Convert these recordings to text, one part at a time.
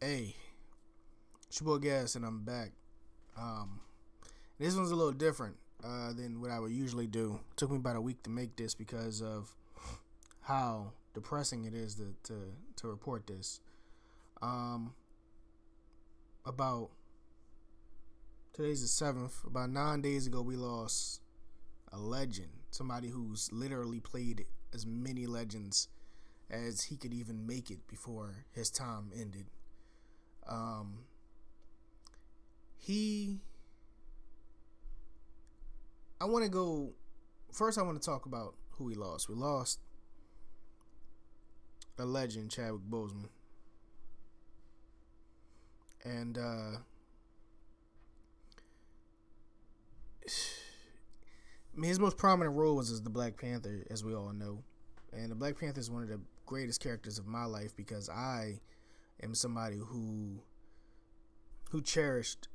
Hey, it's your boy Gas, and I'm back. Um, this one's a little different than what I would usually do. It took me about a week to make this because of how depressing it is to report this. Um, about today's the 7th. About 9 days ago, we lost a legend, somebody who's literally played as many legends as he could even make it before his time ended. Um, he I want to go first. I want to talk about who we lost. We lost a legend, Chadwick Boseman, and his most prominent role was as the Black Panther, as we all know. And the Black Panther is one of the greatest characters of my life because I am somebody who cherished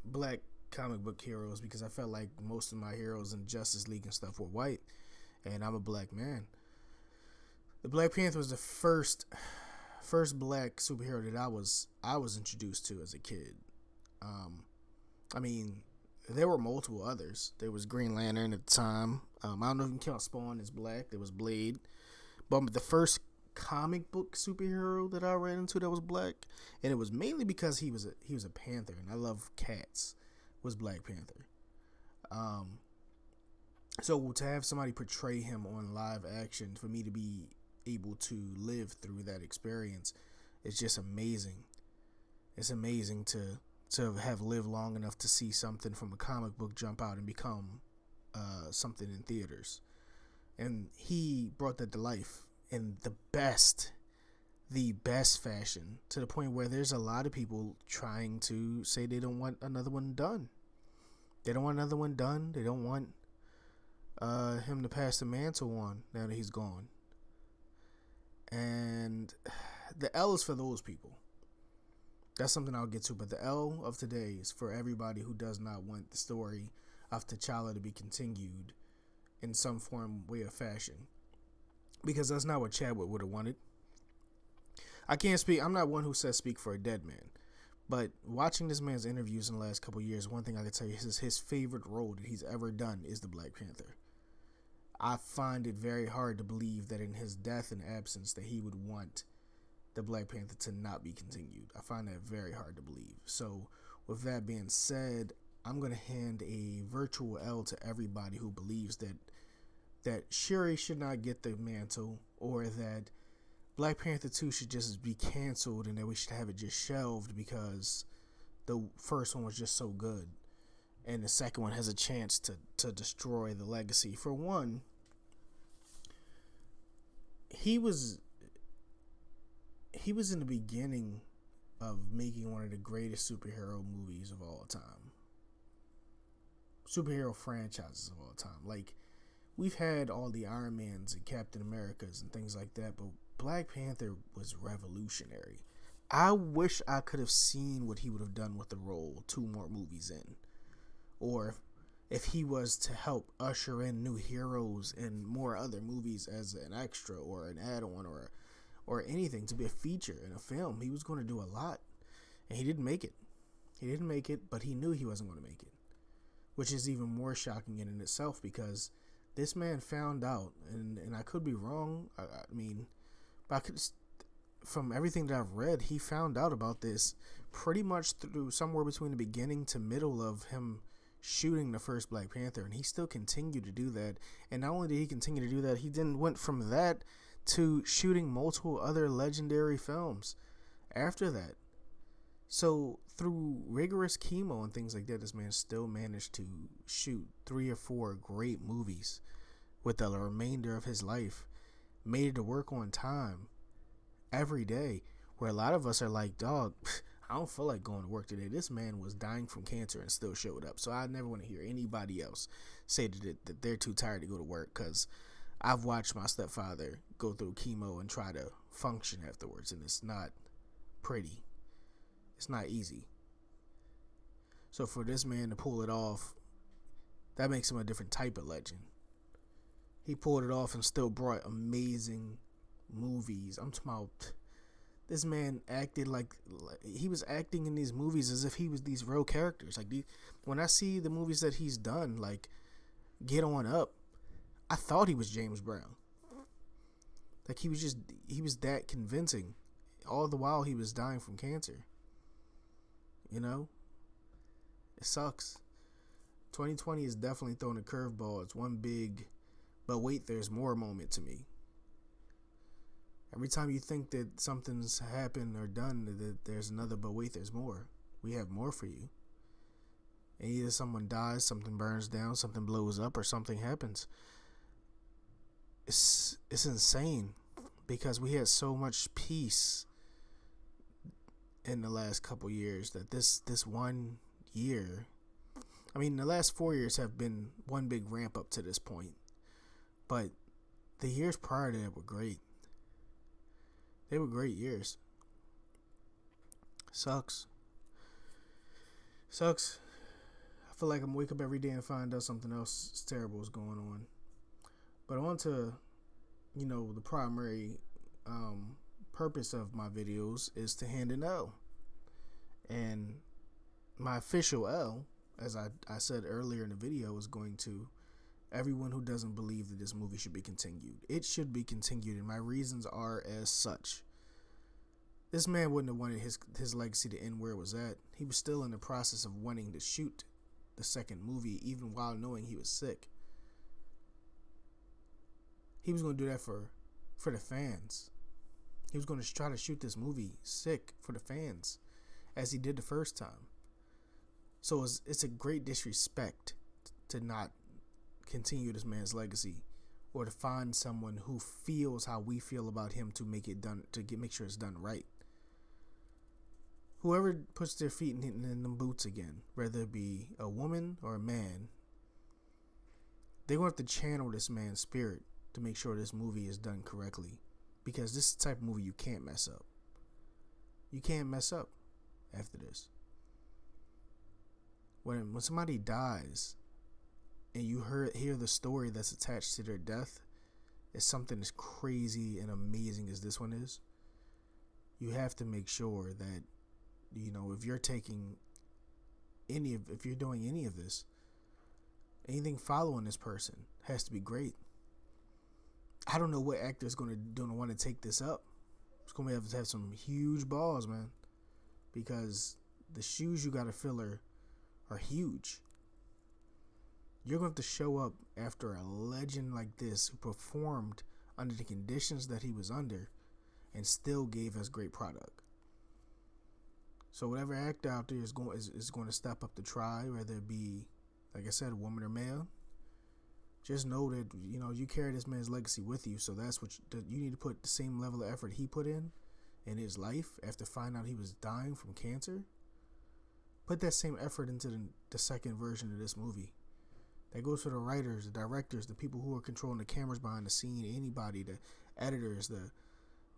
black comic book heroes because I felt like most of my heroes in Justice League and stuff were white, and I'm a black man. The Black Panther was the first black superhero that I was introduced to as a kid. Um, I mean, there were multiple others. There was Green Lantern at the time. I don't know if you can count Spawn as black. There was Blade, but the first comic book superhero that I ran into that was black, and it was mainly because he was a panther, and I love cats. Was Black Panther. Um, so to have somebody portray him on live action, for me to be able to live through that experience, it's just amazing. It's amazing to have lived long enough to see something from a comic book jump out and become something in theaters. And he brought that to life in the best fashion, to the point where there's a lot of people trying to say they don't want another one done. They don't want another one done. They don't want him to pass the mantle on now that he's gone. And the L is for those people. That's something I'll get to. But the L of today is for everybody who does not want the story of T'Challa to be continued in some form, way, or fashion. Because that's not what Chadwick would have wanted. I can't speak. I'm not one who says speak for a dead man. But watching this man's interviews in the last couple of years, one thing I can tell you is his favorite role that he's ever done is the Black Panther. I find it very hard to believe that in his death and absence that he would want the Black Panther to not be continued. I find that very hard to believe. So with that being said, I'm going to hand a virtual L to everybody who believes that Shuri should not get the mantle, or that Black Panther 2 should just be canceled and that we should have it just shelved because the first one was just so good. And the second one has a chance to destroy the legacy. For one, he was in the beginning of making one of the greatest superhero movies of all time. Superhero franchises of all time. Like, we've had all the Iron Mans and Captain Americas and things like that, but Black Panther was revolutionary. I wish I could have seen what he would have done with the role 2 more movies in. Or if he was to help usher in new heroes in more other movies as an extra or an add-on or anything, to be a feature in a film. He was going to do a lot, and he didn't make it. He didn't make it, but he knew he wasn't going to make it, which is even more shocking in itself because this man found out, and I could be wrong. I mean, but I could, from everything that I've read, he found out about this pretty much through somewhere between the beginning to middle of him shooting the first Black Panther, and he still continued to do that. And not only did he continue to do that, he then went from that to shooting multiple other legendary films after that. So through rigorous chemo and things like that, this man still managed to shoot 3 or 4 great movies with the remainder of his life. Made it to work on time every day, where a lot of us are like, dog, I don't feel like going to work today. This man was dying from cancer and still showed up. So I never want to hear anybody else say that they're too tired to go to work, because I've watched my stepfather go through chemo and try to function afterwards, and it's not pretty. It's not easy. So for this man to pull it off, that makes him a different type of legend. He pulled it off and still brought amazing movies. I'm talking about This man acted like he was acting in these movies as if he was these real characters. Like when I see the movies that he's done, like Get On Up, I thought he was James Brown. Like he was that convincing. All the while he was dying from cancer. You know? It sucks. 2020 is definitely throwing a curveball. It's one big, but wait, there's more moment to me. Every time you think that something's happened or done, that there's another, but wait, there's more. We have more for you. And either someone dies, something burns down, something blows up, or something happens. It's insane because we had so much peace in the last couple years that this 1 year, I mean, the last 4 years have been one big ramp up to this point, but the years prior to that were great. They were great years. Sucks. I feel like I'm wake up every day and find out something else terrible is going on. But on to, the primary purpose of my videos is to hand an L. And my official L, as I said earlier in the video, is going to everyone who doesn't believe that this movie should be continued. It should be continued, and my reasons are as such. This man wouldn't have wanted his legacy to end where it was at. He was still in the process of wanting to shoot the second movie, even while knowing he was sick. He was going to do that for the fans. He was going to try to shoot this movie sick for the fans, as he did the first time. So it's a great disrespect to not continue this man's legacy, or to find someone who feels how we feel about him to make it done, to make sure it's done right. Whoever puts their feet in them boots again, whether it be a woman or a man, they're going to have to channel this man's spirit to make sure this movie is done correctly, because this is the type of movie you can't mess up. You can't mess up after this. When somebody dies and you hear the story that's attached to their death, is something as crazy and amazing as this one is, you have to make sure that, if you're if you're doing any of this, anything following this person has to be great. I don't know what actor is going to want to take this up. It's going to have to have some huge balls, man, because the shoes you got to fill are huge. You're going to have to show up after a legend like this who performed under the conditions that he was under and still gave us great product. So whatever actor out there is going to step up to try, whether it be, like I said, a woman or male, just know that, you carry this man's legacy with you. So that's what you need to put the same level of effort he put in his life after finding out he was dying from cancer. Put that same effort into the second version of this movie. That goes for the writers, the directors, the people who are controlling the cameras behind the scene, anybody, the editors, the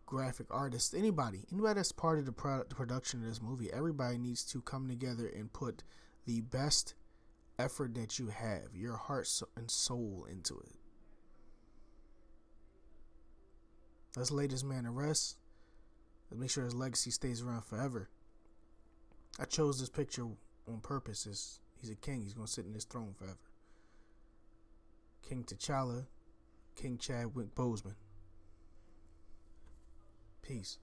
graphic artists, anybody that's part of the production of this movie. Everybody needs to come together and put the best effort that you have, your heart and soul, into it. Let's lay this man to rest. Let's make sure his legacy stays around forever. I chose this picture on purpose. He's a king. He's going to sit in his throne forever. King T'Challa, King Chadwick Boseman. Peace.